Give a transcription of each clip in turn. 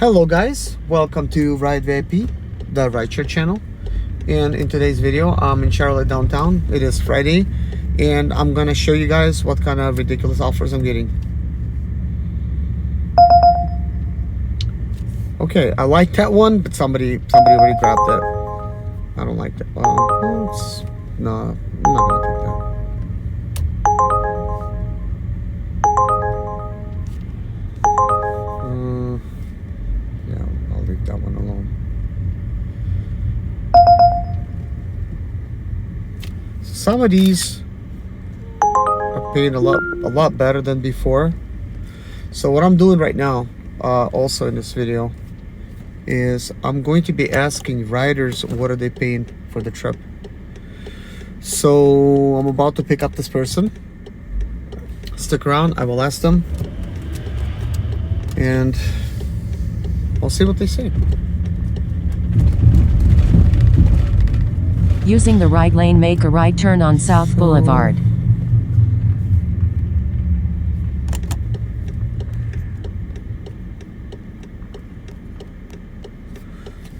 Hello guys, welcome to Ride VIP, the rideshare channel. And in today's video, I'm in Charlotte downtown. It is Friday, and I'm gonna show you guys what kind of ridiculous offers I'm getting. Okay, I like that one, but somebody already grabbed it. I don't like that. No, I'm not gonna take that. Yeah, I'll leave that one alone. Some of these are paying a lot better than before. So what I'm doing right now, also in this video, is I'm going to be asking riders what are they paying for the trip. So I'm about to pick up this person. Stick around, I will ask them, and I'll see what they say. Using the right lane, make a right turn on South Boulevard.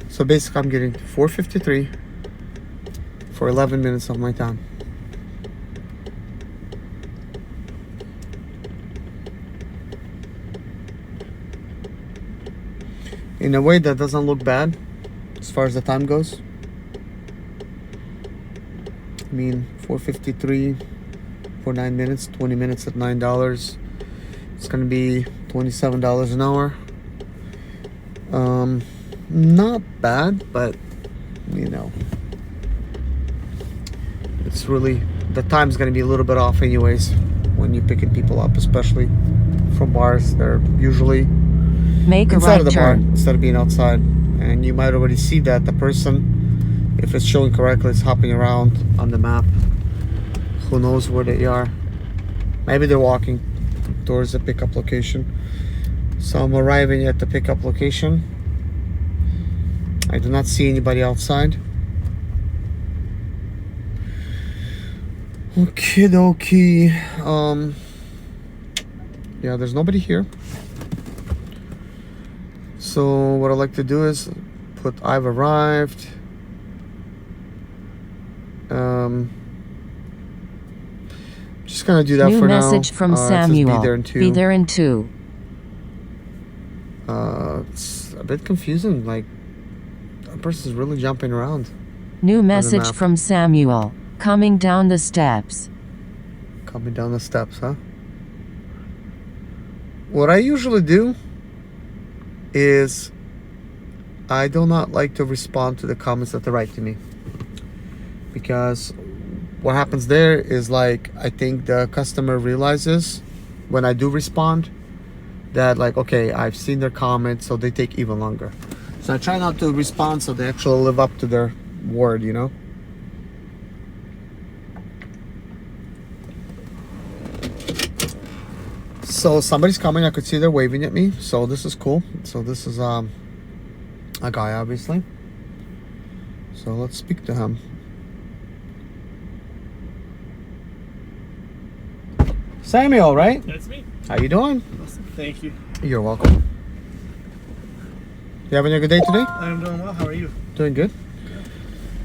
So basically I'm getting $4.53 for 11 minutes of my time. In a way that doesn't look bad as far as the time goes. I mean, $4.53 for 9 minutes, 20 minutes at $9. It's gonna be $27 an hour. Not bad, but you know, it's really, the time's gonna be a little bit off anyways when you're picking people up, especially from bars. They're usually Make a inside right of the turn. bar instead of being outside, and you might already see that the person, if it's showing correctly, is hopping around on the map. Who knows where they are? Maybe they're walking towards the pickup location. So I'm arriving at the pickup location. I do not see anybody outside. Okie dokie. Yeah, there's nobody here. So what I like to do is put I've arrived. Just gonna do that New for now. message from It says Samuel. Be there in two. Be there in 2. It's a bit confusing. Like, that person's really jumping around. New message map. from Samuel. Coming down the steps. Coming down the steps, huh? What I usually do is I do not like to respond to the comments that they write to me, because what happens there is, like, I think the customer realizes when I do respond that, like, okay, I've seen their comments, so they take even longer. So I try not to respond so they actually live up to their word, you know? So somebody's coming. I could see they're waving at me, so this is cool. So this is a guy, obviously. So let's speak to him. Samuel, right? That's me. How you doing? Awesome. Thank you. You're welcome. You having a good day today? I'm doing well. How are you? Doing good.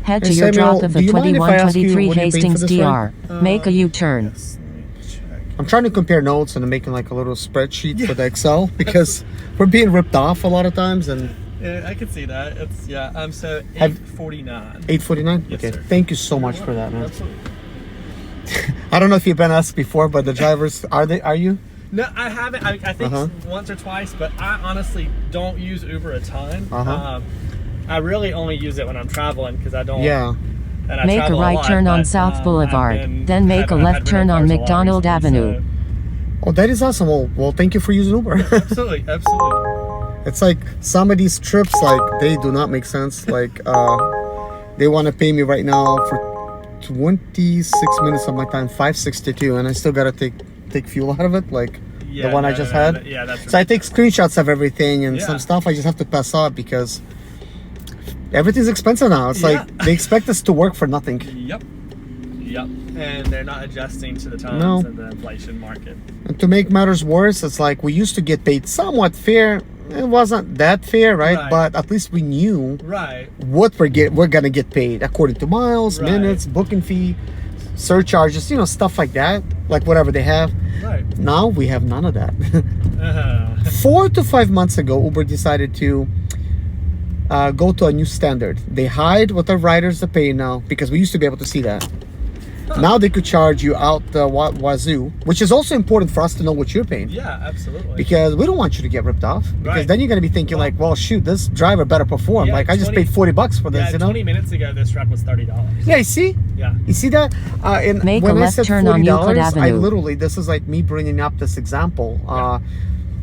Head Hey, to your Samuel, drop of do a you mind if I ask you 2123 what you're paying for Hastings this DR. ride? Make a U-turn. Yes. Let me check. I'm trying to compare notes, and I'm making like a little spreadsheet for the Excel, because we're being ripped off a lot of times. And Yeah, I can see that. It's so Have- 849. 849. Yes, Okay. sir. Thank you so much for that, man. Absolutely. I don't know if you've been asked before, but the drivers are you? No, I haven't. I think once or twice, but I honestly don't use Uber a ton. I really only use it when I'm traveling because I don't. Yeah. And I Make a travel right lot, turn on but, South I've Boulevard. been- Then make a I've had left turn rental on cars a lot McDonald recently, Avenue. Oh, that is awesome. Well, thank you for using Uber. so- absolutely, absolutely. It's like some of these trips, like, they do not make sense. Like, they want to pay me right now for 26 minutes of my time, $5.62, and I still gotta take fuel out of it. Like, Yeah, the one I no, just no, had. no, yeah, that's So I take screenshots of everything, and Yeah. some stuff I just have to pass off because everything's expensive now. It's like they expect us to work for nothing. Yep. And they're not adjusting to the times No. and the inflation market. And to make matters worse, it's like we used to get paid somewhat fair. it wasn't that fair, right? Right. But at least we knew Right. what we're gonna get paid according to miles, Right. minutes, booking fee, surcharges, stuff like that, like whatever they have. Right. Now we have none of that. Uh, 4 to 5 months ago, Uber decided to go to a new standard. They hide what the riders are paying now, because we used to be able to see that. Now they could charge you out the wazoo, which is also important for us to know what you're paying. yeah, absolutely. Because we don't want you to get ripped off. Because Right. then you're going to be thinking well, shoot, this driver better perform. Yeah, Like, I just 20 paid $40 for this, yeah, 20 minutes ago, this rep was $30. Yeah, you see? Yeah. You see that? And Make when a I left said turn on Euclid $40, I Avenue. literally, this is like me bringing up this example.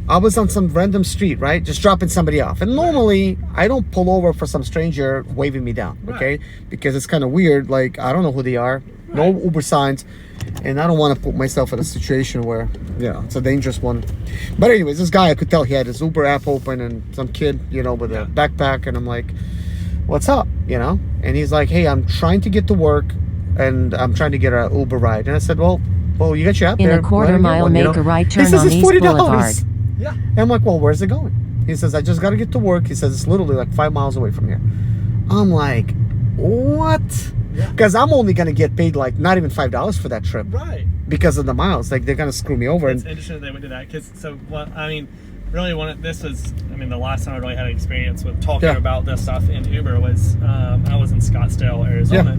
I was on some random street, right? Just dropping somebody off. And normally, I don't pull over for some stranger waving me down, okay? Right. Because it's kind of weird. Like, I don't know who they are. No Right. Uber signs. And I don't want to put myself in a situation where, it's a dangerous one. But anyways, this guy, I could tell he had his Uber app open and some kid, with a backpack. And I'm like, what's up? And he's like, hey, I'm trying to get to work and I'm trying to get an Uber ride. And I said, well, you got your app In there. a quarter Why don't you get mile, one, make a right turn He says on it's East $40. Boulevard. Yeah. And I'm like, well, where's it going? He says, I just got to get to work. He says, it's literally like 5 miles away from here. I'm like, what? Yeah. Because I'm only going to get paid like not even $5 for that trip Right. because of the miles. Like, they're going to screw me over. It's interesting that they would do that because really the last time I really had experience with talking about this stuff in Uber was I was in Scottsdale, Arizona,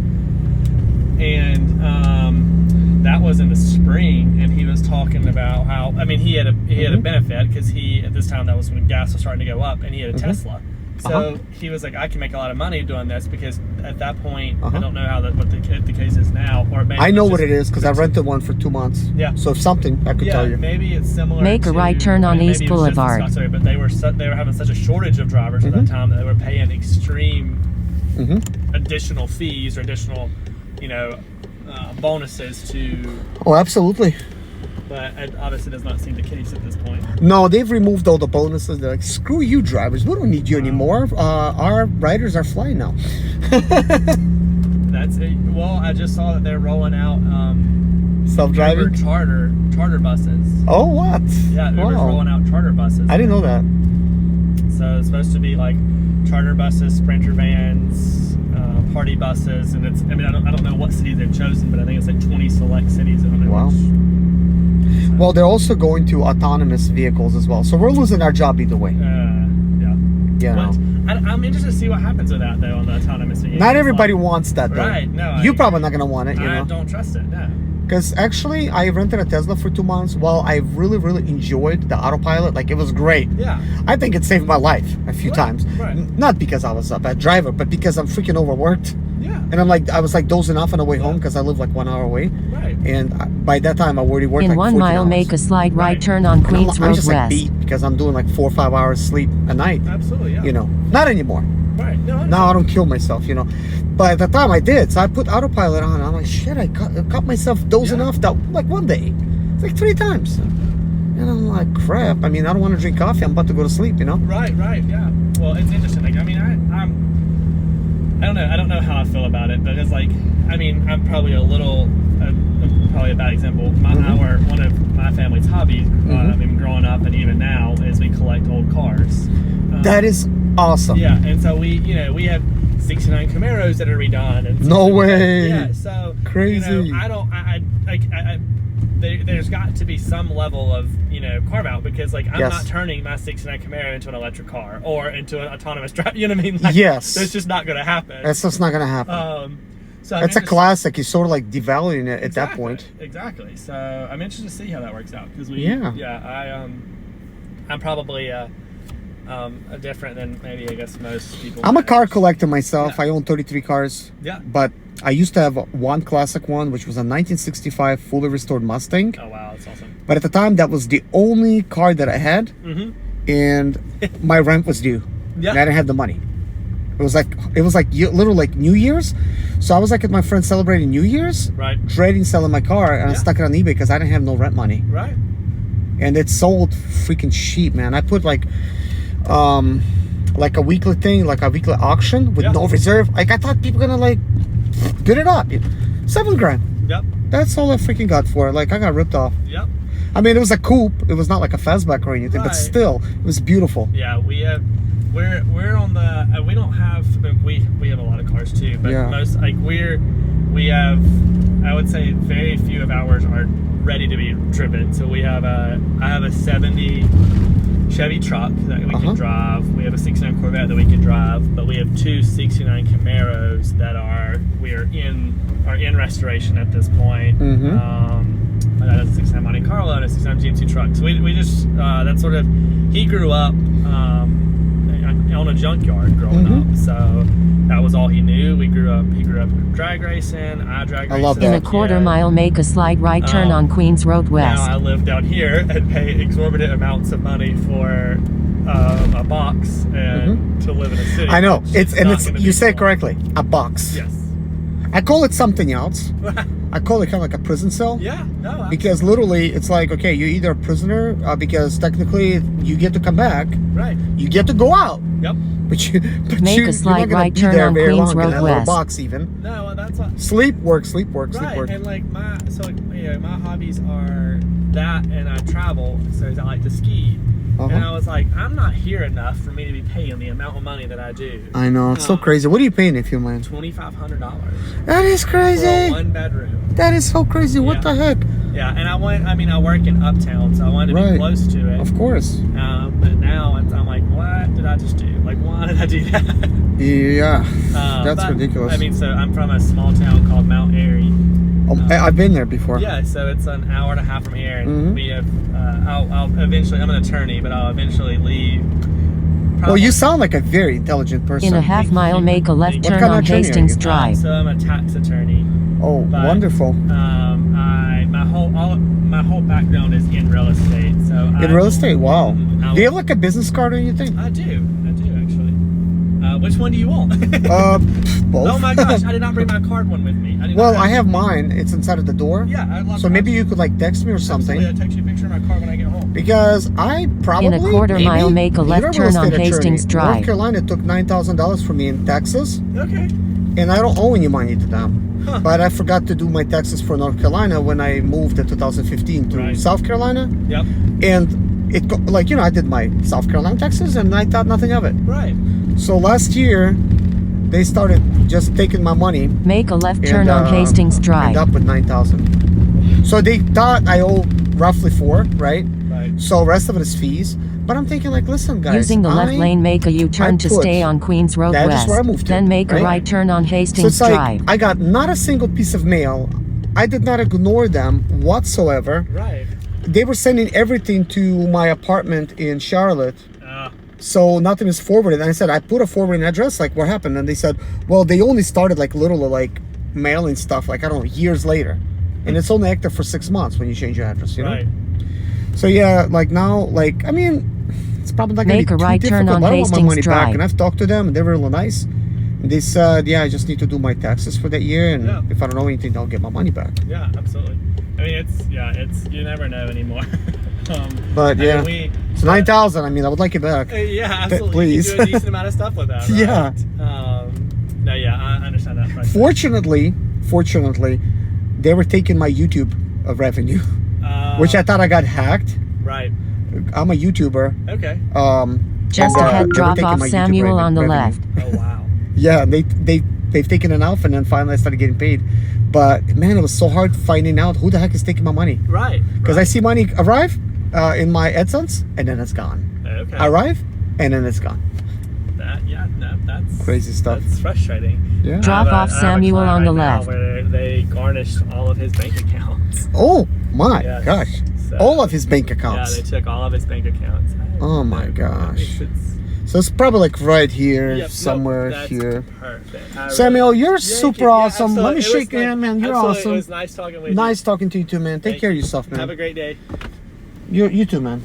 and that was in the spring, and he was talking about how he had a benefit because at this time that was when gas was starting to go up, and he had a Tesla. So he was like, I can make a lot of money doing this because at that point, I don't know what the case is now, or maybe I know what it is because I rented one for 2 months. Yeah. So if something, I could tell you. Maybe it's similar. Make a right turn on maybe East it was just in Boulevard. Scottsdale, but they were having such a shortage of drivers at that time that they were paying extreme additional fees or additional, bonuses to. Oh, absolutely. But it obviously does not seem the case at this point. No, they've removed all the bonuses. They're like, screw you, drivers. We don't need you anymore. Our riders are flying now. That's it. Well, I just saw that they're rolling out Self-driving? Uber charter buses. Oh, what? Yeah, Uber's rolling out charter buses. I didn't know that. So it's supposed to be like charter buses, Sprinter vans, party buses, and it's. I don't know what cities they've chosen, but I think it's like 20 select cities. I don't know. Wow. Well, they're also going to autonomous vehicles as well. So we're losing our job either way. Yeah. I'm interested to see what happens with that, though, on the autonomous vehicles. Not everybody wants that, though. Right, no. You're probably not going to want it, I don't trust it, no. Because actually, I rented a Tesla for 2 months. While I really, really enjoyed the autopilot, like, it was great. Yeah. I think it saved my life a few times. Right. Not because I was a bad driver, but because I'm freaking overworked. Yeah. And I was like dozing off on the way home because I live like 1 hour away. Right. And by that time, I already worked In like 1 14 mile, hours. make a slide right Right. turn on Queens I'm Road just like West. beat because I'm doing like 4 or 5 hours sleep a night. Absolutely, yeah. Not anymore. Right. No, Now I don't kill myself, But at the time I did, so I put autopilot on. I'm like, shit, I caught myself dozing off that like one day. It's like 3 times. And I'm like, crap. I don't want to drink coffee. I'm about to go to sleep, Right, yeah. Well, it's interesting. Like, I don't know. I don't know how I feel about it, but it's like, I'm probably probably a bad example. One of my family's hobbies, growing up and even now, is we collect old cars. That is awesome. Yeah, and so we have 69 Camaros that are redone. And No way. Yeah, so crazy. there's got to be some level of carve out because I'm Yes. not turning my 69 Camaro into an electric car or into an autonomous drive. You know what I mean? Yes. That's just not going to happen. That's just not going to happen. So That's a classic. You're sort of like devaluing it at that point. Exactly. So I'm interested to see how that works out because I'm probably different than maybe I guess most people. I'm a car collector myself. Yeah. I own 33 cars. Yeah. But I used to have one classic one, which was a 1965 fully restored Mustang. Oh wow, that's awesome. But at the time, that was the only car that I had, and my rent was due. Yeah. And I didn't have the money. It was like literally like New Year's. So I was like at my friend celebrating New Year's, Right. dreading selling my car, and I Yeah. stuck it on eBay because I didn't have no rent money. Right. And it sold freaking cheap, man. I put like a weekly thing, like a weekly auction with no reserve. Like I thought people were gonna like bid it up. $7 grand. Yep. That's all I freaking got for it. Like I got ripped off. Yep. I mean, it was a coupe. It was not like a fastback or anything, but Right. still, it was beautiful. Yeah, we're on the we don't have we have a lot of cars too, but Yeah. most like we have, I would say very few of ours are ready to be driven. So I have a 70 Chevy truck that we can drive. We have a 69 Corvette that we can drive, but we have two 69 Camaros that are in restoration at this point. That is a 69 Monte Carlo and a 69 GMC truck. So we just that's sort of, he grew up on a junkyard growing up, so that was all he knew. He grew up drag racing. I drag racing. love In that. a quarter mile, make a slide right turn on Queens Road West. Now I live down here and pay exorbitant amounts of money for a box and to live in a city. I know. which It's is and not it's gonna you be say it fun. correctly. A box. Yes. I call it something else. I call it kind of like a prison cell. Yeah. No. Because literally, it's like, okay, you're either a prisoner because technically you get to come back, Right. you get to go out, Yep. but Make a you're slide not gonna right be turn there on very Queens long in Road that little West. box even. No, that's what. Sleep, work, sleep, work, sleep, Right. work. And like my hobbies are that, and I travel, so I like to ski. And I was like, I'm not here enough for me to be paying the amount of money that I do. I know, it's so crazy. What are you paying if you mind? $2,500 That is for a crazy. 1-bedroom. That is so crazy. What the heck? Yeah, and I work in Uptown, so I wanted to be close to it. Of course. But now I'm like, what did I just do? Like, why did I do that? Yeah. That's but, ridiculous. I mean, so I'm from a small town called Mount Airy. I've been there before. Yeah, so it's an hour and a half from here, and we have. I'll eventually. I'm an attorney, but I'll eventually leave. Well, you sound like a very intelligent person. In a half mile, make a left turn kind of on attorney are Hastings you? Drive. So I'm a tax attorney. Oh, But, wonderful. My whole background is in real estate. So In real estate? Wow. I- Do you have like a business card or anything? I do actually. Which one do you want? Both. Oh my gosh, I did not bring my card one with me. Well, I have mine. It's inside of the door. Yeah, I love. So maybe you could like text me or something. I'll text you a picture of my card when I get home. Because I probably In a quarter maybe, mile, make a you're left real turn on estate attorney. Hastings Drive. North Carolina took $9,000 from me in taxes, Okay. and I don't owe any money to them. Huh. But I forgot to do my taxes for North Carolina when I moved in 2015 to Right. South Carolina, Yep. and I did my South Carolina taxes, and I thought nothing of it. Right. So last year, they started just taking my money. Make a left turn and, on Hastings end Drive. up with 9,000. So they thought I owe roughly 4, right? Right. So rest of it is fees. But I'm thinking like, listen, guys. Using the left lane, make a U-turn I to put- stay on Queens Road that is West. where I moved to, Then make a right? right turn on So Hastings it's like Drive. I got not a single piece of mail. I did not ignore them whatsoever. Right. They were sending everything to my apartment in Charlotte. So nothing is forwarded. And I said, I put a forwarding address, like what happened? And they said, well, they only started like literally like mailing stuff, like I don't know, years later. And it's only active for 6 months when you change your address, you know? Right. So yeah, like now, like, I mean, it's probably not going Make to a be too right turn difficult. on I don't want my Hastings money back. Drive. And I've talked to them and they're really nice. And they said, yeah, I just need to do my taxes for that year. And Yeah. if I don't know anything, I'll get my money back. Yeah, absolutely. I mean, it's you never know anymore. But yeah, it's 9,000. I mean, I would like it back. Yeah, absolutely. Please. You can do a decent amount of stuff with that. Right? Yeah. No, yeah, I understand that. Right. Fortunately, they were taking my YouTube revenue, which I thought I got hacked. Right. I'm a YouTuber. Okay. Just and, ahead, they were drop taking off my YouTube Samuel on the revenue. left. Oh wow. Yeah, they've taken it off, and then finally I started getting paid. But man, it was so hard finding out who the heck is taking my money. Right. Because I see money arrive in my AdSense, and then it's gone. Okay. Arrive, and then it's gone. That's Crazy stuff. That's frustrating. Yeah. Drop off I have a Samuel client on the right now left. where they garnished all of his bank accounts. Oh my Yes. gosh! So- All of his bank Yeah, accounts. they took all of his bank accounts. Oh my gosh. It's- So it's probably like right here, Yep, no, somewhere that's here. Perfect. I Samuel, really- you're Yeah, super yeah, awesome. Let me absolutely. It shake was your hand, man. You're absolutely. awesome. It was nice talking with you. Nice talking to you too, man. Take Thank care of you. yourself, man. Have a great day. You too, man.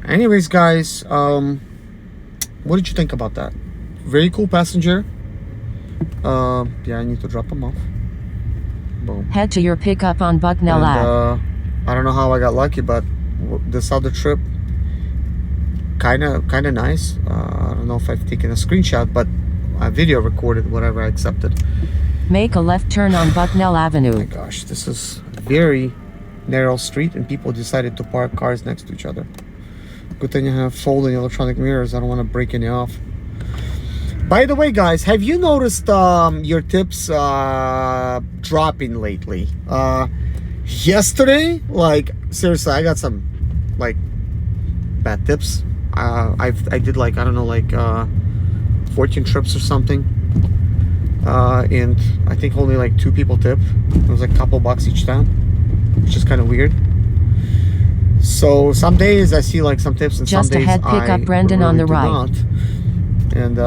Anyways, guys, what did you think about that? Very cool passenger. Yeah, I need to drop him off. Boom. Head to your pickup on Bucknell Ave. And, I don't know how I got lucky, but this other trip, kind of nice. I don't know if I've taken a screenshot, but I video recorded whatever I accepted. Make a left turn on Bucknell Oh my Avenue. gosh, this is a very narrow street and people decided to park cars next to each other. Good thing I have folding electronic mirrors. I don't want to break any off. By the way, guys, have you noticed your tips dropping lately? Yesterday, like seriously, I got some like bad tips. I did like, I don't know, like 14 trips or something, and I think only like 2 people tipped. It was like a couple bucks each time, which is kind of weird. So some days I see like some tips, and Just some days ahead, pick I up Brendan on really the do right. not. And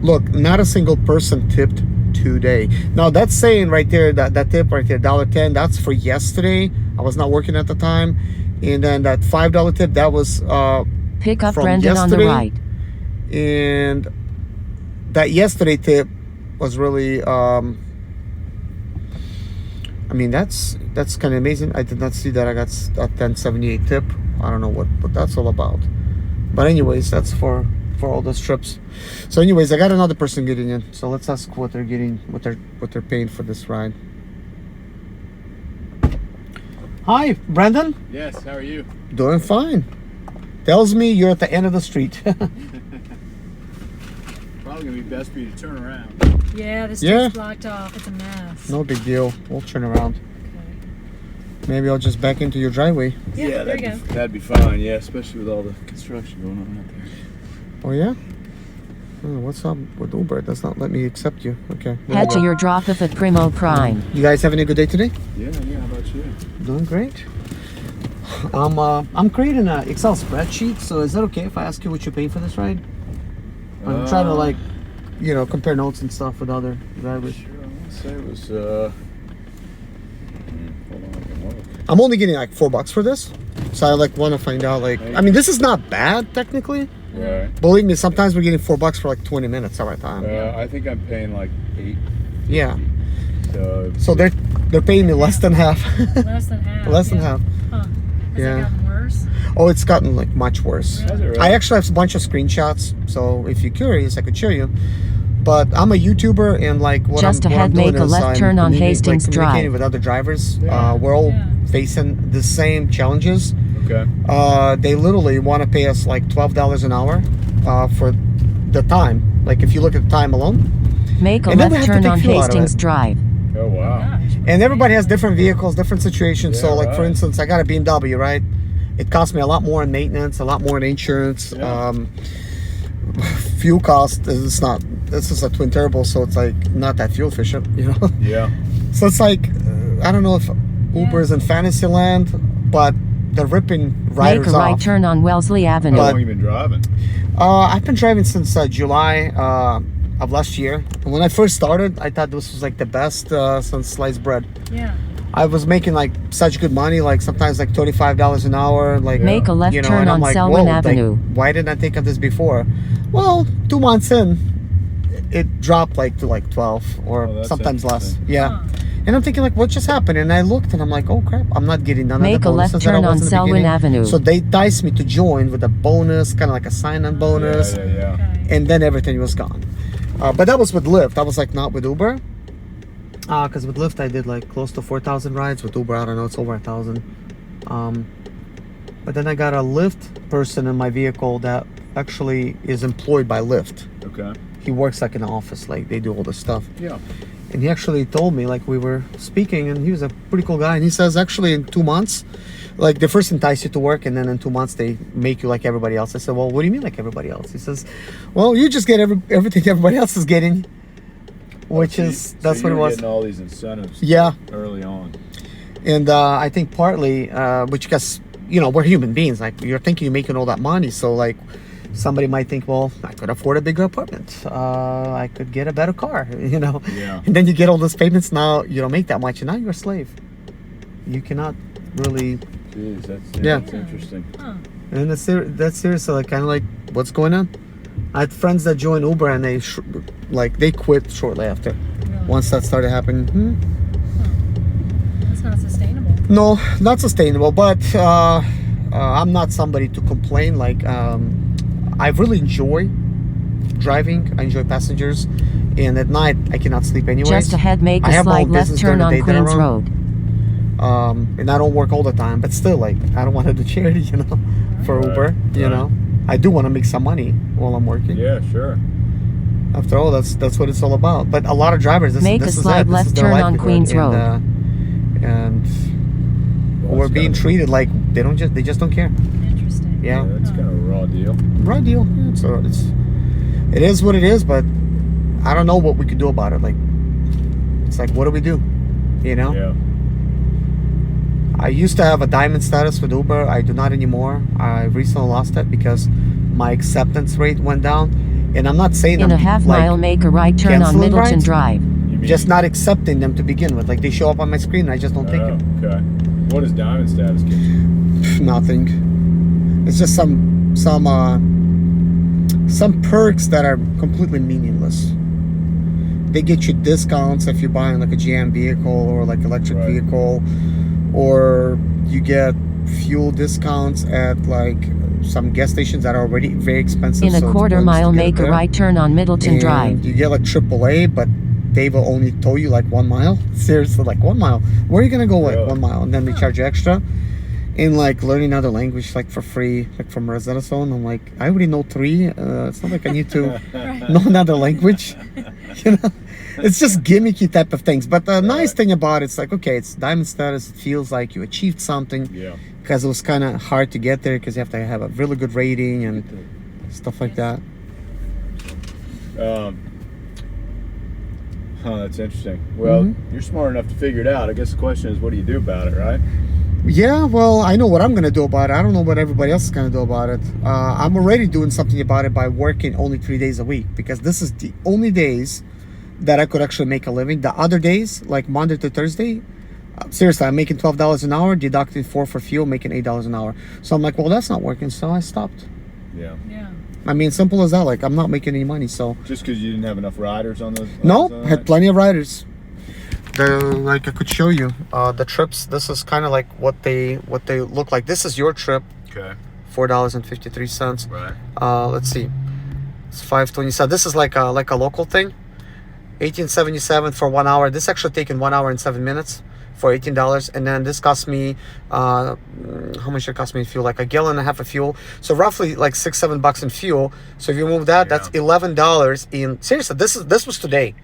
look, not a single person tipped today. Now that's saying right there, that tip right there, $1.10, that's for yesterday. I was not working at the time. And then that $5 tip, that was Pick up from Brendan on the yesterday. right. And that yesterday tip was really I mean, that's kind of amazing. I did not see that I got a 1078 tip. I don't know what that's all about. But anyways, that's for all those trips. So anyways, I got another person getting in. So let's ask what they're getting, what they're paying for this ride. Hi, Brandon. Yes, how are you? Doing fine. Tells me you're at the end of the street. Probably gonna be best for you to turn around. Yeah, the street's Yeah. blocked off. It's a mess. No big deal. We'll turn around. Okay. Maybe I'll just back into your driveway. Yeah, there you go. That'd be fine, yeah, especially with all the construction going on out there. Oh yeah? Oh, what's up with Uber? It does not let me accept you. Okay. there Head we to go. your drop off at Primo Prime. You guys having a good day today? Yeah, how about you? Doing great. I'm creating an Excel spreadsheet, so is that okay if I ask you what you're paying for this ride? I'm trying to like, compare notes and stuff with other drivers. Sure, I want to say it was, hold on, I can look. I'm only getting like $4 for this, so I like want to find out like, I mean, this is not bad technically. Right. Believe me, sometimes we're getting $4 for like 20 minutes at a time. I think I'm paying like 8. Yeah. So They're paying me less than half. Less than half. Less than yeah. half. Huh. Has Yeah. it gotten worse? Oh, it's gotten like much worse. Has it really? I actually have a bunch of screenshots, so if you're curious, I could show you. But I'm a YouTuber, and like what Just I'm ahead, doing make a is left I'm turn on Hastings communicating Drive. with other drivers. Yeah. We're all Yeah. facing the same challenges. okay. They literally want to pay us like $12 an hour for the time. Like if you look at the time alone, Make a And then we left have to turn take on fuel out of Hastings it. Drive. Oh wow. Gosh. and everybody has different vehicles, different situations. So Yeah, like for right. instance, I got a BMW, right? It costs me a lot more in maintenance, a lot more in insurance. Yeah. Fuel cost is not. This is a twin turbo, so it's like not that fuel efficient, Yeah. So it's like I don't know if Uber is in fantasy land, but they're ripping Make a riders right off. turn on Wellesley Avenue. How long you been driving? I've been driving since July of last year. And when I first started, I thought this was like the best since sliced bread. Yeah. I was making like such good money, like sometimes like $35 an hour. Like Make a left turn and I'm on like, Selwyn whoa, like, Avenue. why didn't I think of this before? Well, 2 months in, it dropped like to like 12 or Oh, that's sometimes less. interesting. Yeah. Huh. And I'm thinking like, what just happened? And I looked and I'm like, oh crap, I'm not getting none Make of the a left bonuses that I turn was on in the Selwyn beginning. Avenue. So they enticed me to join with a bonus, kind of like a sign-on bonus. Yeah. Okay. And then everything was gone. But that was with Lyft. I was like not with Uber. Because with Lyft I did like close to 4,000 rides. With Uber, I don't know, it's over 1,000. But then I got a Lyft person in my vehicle that actually is employed by Lyft. Okay. He works like in an office, like they do all this stuff. Yeah. And he actually told me, like we were speaking, and he was a pretty cool guy. And he says actually in 2 months, like they first entice you to work, and then in 2 months they make you like everybody else. I said, well, what do you mean like everybody else? He says, well, you just get everything everybody else is getting, which is that's what it was. Getting all these incentives. Yeah. Early on. And I think partly, which because we're human beings. Like you're thinking you're making all that money, so like somebody might think, well, I could afford a bigger apartment. I could get a better car. Yeah. And then you get all those payments. Now you don't make that much, and now you're a slave. You cannot really. Jeez, Yeah. that's interesting. Huh. And that's seriously like kind of like what's going on. I had friends that joined Uber and they they quit shortly after. Really? Once that started happening. That's not sustainable. No, not sustainable. But I'm not somebody to complain. Like I really enjoy driving. I enjoy passengers, and at night I cannot sleep anyways. Just ahead, make I a have my own slide left business turn during the on day that I Queens run. Road. And I don't work all the time, but still, like, I don't want to do charity, you know, for Right, Uber, you right. know. I do want to make some money while I'm working. Yeah, sure. After all, that's what it's all about. But a lot of drivers, this Make a is slide it. This left is their turn on livelihood, Queens Road. And Well, we're it's being kinda- treated like they just don't care. Interesting. Yeah. Yeah, it's kind of a raw deal. Right deal. It is what it is, but I don't know what we could do about it. Like, it's like, what do we do? You know? Yeah. I used to have a diamond status with Uber. I do not anymore. I recently lost it because my acceptance rate went down. And I'm not saying In I'm a half like mile, make a right turn on canceling Middleton rides. Drive. You mean, just not accepting them to begin with. Like, they show up on my screen and I just don't take Oh, it. okay. What does diamond status get you? Nothing. It's just some perks that are completely meaningless. They get you discounts if you're buying like a GM vehicle or like electric Right. vehicle, or you get fuel discounts at like some gas stations that are already very expensive. In a so it's quarter pointless mile, to get it make a there. right turn on Middleton And Drive. you get like AAA, but they will only tow you like 1 mile. Seriously, like 1 mile. Where are you gonna go like Really? 1 mile? And then they charge you extra. And like learning another language like for free, like from Rosetta Stone. I'm like, I already know 3. It's not like I need to know another language. You know, it's just gimmicky type of things. But the nice thing about it's like, okay, it's diamond status. It feels like you achieved something. Yeah. Because it was kind of hard to get there because you have to have a really good rating and stuff like that. That's interesting. Well, Mm-hmm. you're smart enough to figure it out. I guess the question is, what do you do about it, right? Yeah, well, I know what I'm gonna do about it. I don't know what everybody else is gonna do about it. I'm already doing something about it by working only 3 days a week, because this is the only days that I could actually make a living. The other days, like Monday to Thursday, seriously, I'm making $12 an hour, deducting $4 for fuel, making $8 an hour. So I'm like, well, that's not working, so I stopped. Yeah. Yeah. I mean, simple as that. Like, I'm not making any money, so Just because you didn't have enough riders on those? no, on I had that? plenty of riders. Like I could show you the trips. This is kind of like what they look like. This is your trip, Okay. $4.53. Right. Let's see, it's 527. This is like a local thing. 1877 for 1 hour. This actually taken 1 hour and 7 minutes for $18. And then this cost me how much it cost me in fuel? Like a gallon and a half of fuel. So roughly like $6-7 in fuel. So if you move that, that's $11 in, seriously, this was today.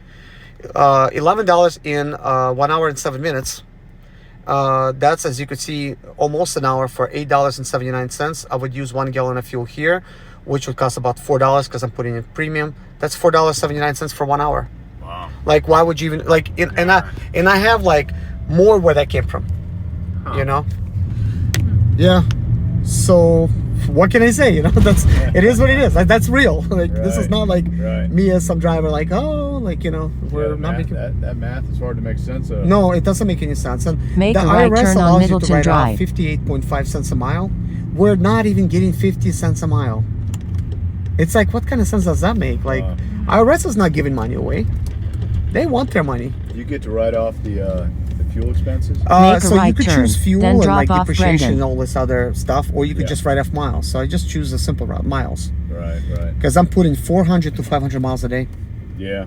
$11 in 1 hour and 7 minutes. That's, as you could see, almost an hour for $8.79. I would use 1 gallon of fuel here, which would cost about $4 because I'm putting in premium. That's $4.79 for 1 hour. Wow. Like, why would you even like? And I have like more where that came from, you know. Yeah. So what can I say? You know, it is what it is. Like, that's real. Like, this is Right. not like Right. me as some driver. Like, oh, like, you know, we're Yeah, not making. that math is hard to make sense of. No, it doesn't make any sense. And Make the a right IRS turn on allows you to Middleton write off Drive. 58.5 cents a mile. We're not even getting 50 cents a mile. It's like, what kind of sense does that make? Like, IRS is not giving money away. They want their money. You get to write off the fuel expenses. Make a So you right could turn, choose fuel then and drop like off depreciation Brendan. and all this other stuff, or you could Yeah. just write off miles. So I just choose the simple route, miles, Right. Right. because I'm putting 400 to 500 miles a day. Yeah.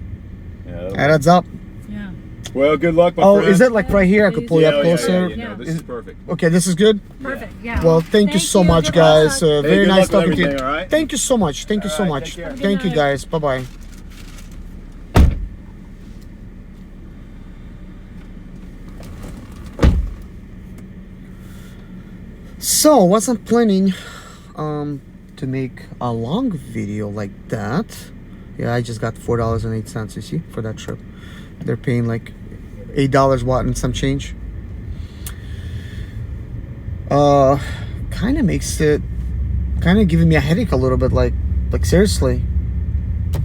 Yeah. That adds up. Yeah. Well, good luck, my Oh, friend. is it like right here? I could pull you Yeah, up closer. Yeah, no, this is perfect. Okay, this is good. Perfect. Yeah. Well, thank you so much, Good guys. luck. Very good nice luck with talking to you. everything, all right? Thank you so much. Thank you so All right, much. take care. Thank you, night. guys. Bye bye. So, wasn't planning to make a long video like that. Yeah, I just got $4.08, you see, for that trip. They're paying like $8 watt and some change. Kind of makes it, kind of giving me a headache a little bit. Like seriously,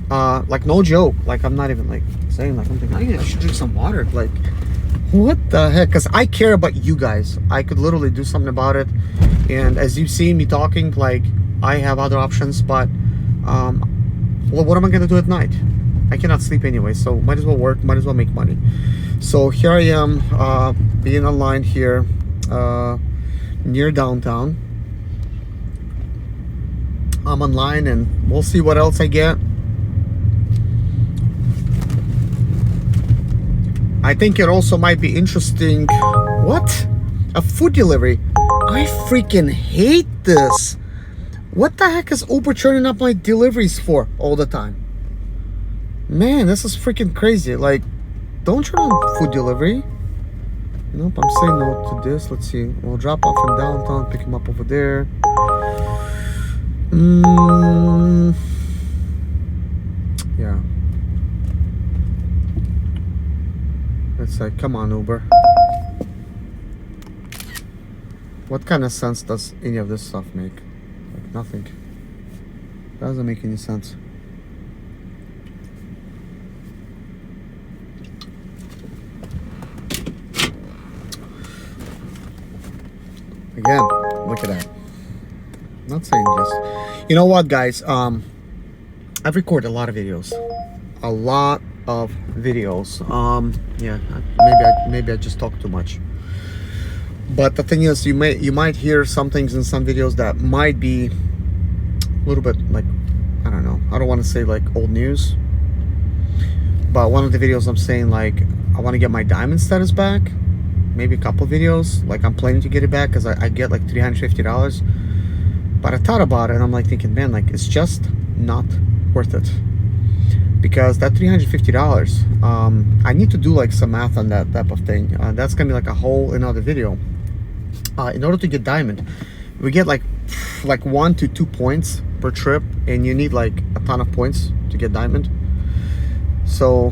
like no joke. Like, I'm not even like saying like, I'm thinking, I should drink some water. Like, what the heck? Because I care about you guys. I could literally do something about it. And as you see me talking, like, I have other options, but well, what am I gonna do at night? I cannot sleep anyway, so might as well work, might as well make money. So here I am, being online here, near downtown. I'm online, and we'll see what else I get. I think it also might be interesting. What? A food delivery? I freaking hate this. What the heck is Uber turning up my deliveries for all the time? Man, this is freaking crazy. Like, don't turn on food delivery. Nope, I'm saying no to this. Let's see. We'll drop off in downtown, pick him up over there. Yeah. It's like, come on, Uber. What kind of sense does any of this stuff make? Like, nothing. Doesn't make any sense. Again, look at that. I'm not saying this. You know what, guys? I've recorded a lot of videos. A lot of videos. Yeah, maybe I just talk too much. But the thing is, you might hear some things in some videos that might be a little bit like, I don't know. I don't want to say like old news. But one of the videos I'm saying like, I want to get my diamond status back. Maybe a couple videos. Like I'm planning to get it back because I get like $350. But I thought about it and I'm like thinking, man, like it's just not worth it. Because that $350, I need to do like some math on that type of thing. That's gonna be like a whole another video. In order to get diamond, we get like 1 to 2 points per trip, and you need like a ton of points to get diamond. So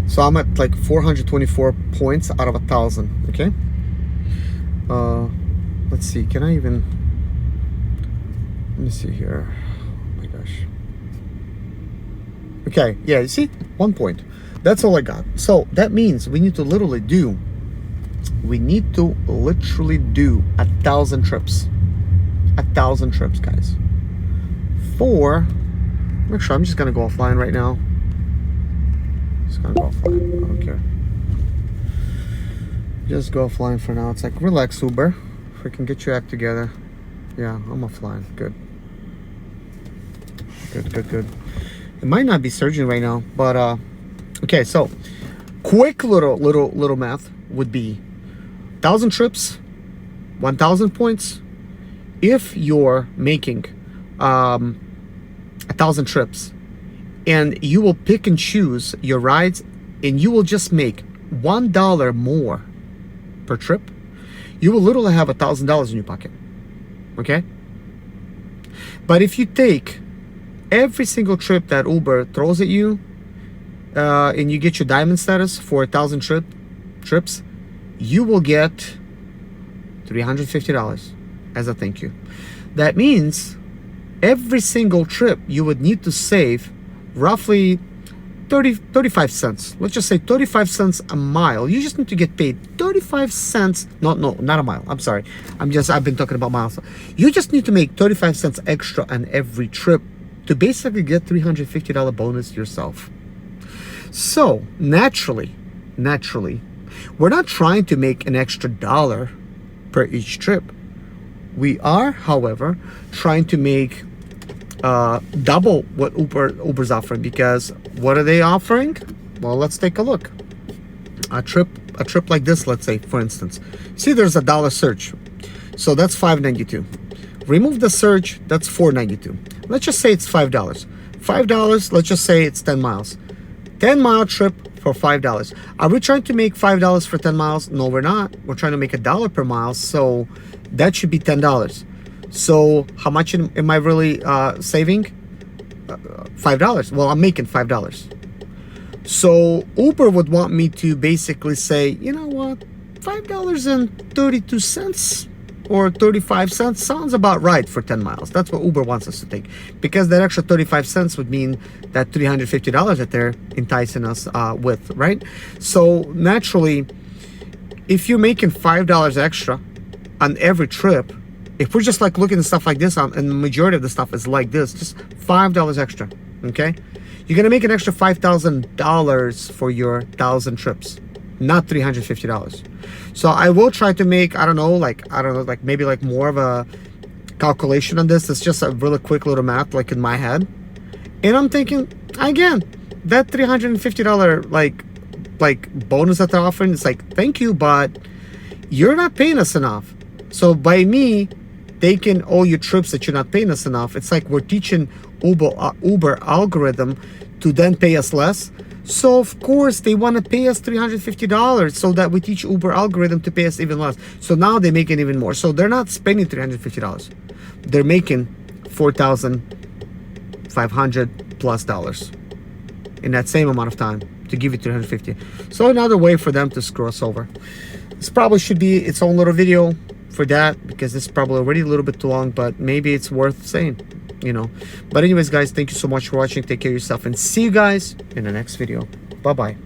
so I'm at like 424 points out of 1,000. Okay. Let's see. Can I even? Let me see here. Oh my gosh. Okay. Yeah. You see, 1 point. That's all I got. So that means we need to literally do. We need to literally do 1,000 trips. 1,000 trips, guys. Make sure I'm just gonna go offline right now. Just gonna go offline. I don't care. Just go offline for now. It's like, relax, Uber. If we can get your act together. Yeah, I'm offline. Good. Good. It might not be surging right now, but okay. So, quick little math would be 1,000 trips, 1,000 points. If you're making 1,000 trips, and you will pick and choose your rides, and you will just make $1 more per trip, you will literally have $1,000 in your pocket. Okay. But if you take every single trip that Uber throws at you, and you get your diamond status for 1,000 trips, you will get $350 as a thank you. That means every single trip you would need to save roughly 35 cents. Let's just say 35 cents a mile. You just need to get paid 35 cents. No, not a mile. I'm sorry. I've been talking about miles. You just need to make 35 cents extra on every trip to basically get $350 bonus yourself. So naturally, we're not trying to make an extra $1 per each trip. We are, however, trying to make double what Uber's offering, because what are they offering? Well, let's take a look. A trip like this, let's say, for instance. See, there's a $1 surge. So that's $5.92. Remove the surge, that's $4.92. Let's just say it's $5. $5, let's just say it's 10 miles. 10-mile trip for $5. Are we trying to make $5 for 10 miles? No, we're not. We're trying to make $1 per mile, so that should be $10. So how much am I really saving? $5. Well, I'm making $5. So Uber would want me to basically say, you know what, $5.32 or 35 cents sounds about right for 10 miles. That's what Uber wants us to take, because that extra 35 cents would mean that $350 that they're enticing us with, right? So naturally, if you're making $5 extra on every trip, if we're just like looking at stuff like this, and the majority of the stuff is like this, just $5 extra, okay? You're gonna make an extra $5,000 for your 1,000 trips, not $350. So I will try to make, maybe like more of a calculation on this. It's just a really quick little math, like in my head. And I'm thinking, again, that $350 like bonus that they're offering, it's like, thank you, but you're not paying us enough. So by me taking all your trips that you're not paying us enough, it's like we're teaching Uber algorithm to then pay us less. So of course they want to pay us $350 so that we teach Uber algorithm to pay us even less. So now they're making even more. So they're not spending $350. They're making $4,500 plus in that same amount of time to give you 350. So another way for them to screw us over. This probably should be its own little video for that, because this is probably already a little bit too long, but maybe it's worth saying, you know. But anyways, guys, thank you so much for watching. Take care of yourself and see you guys in the next video. Bye bye.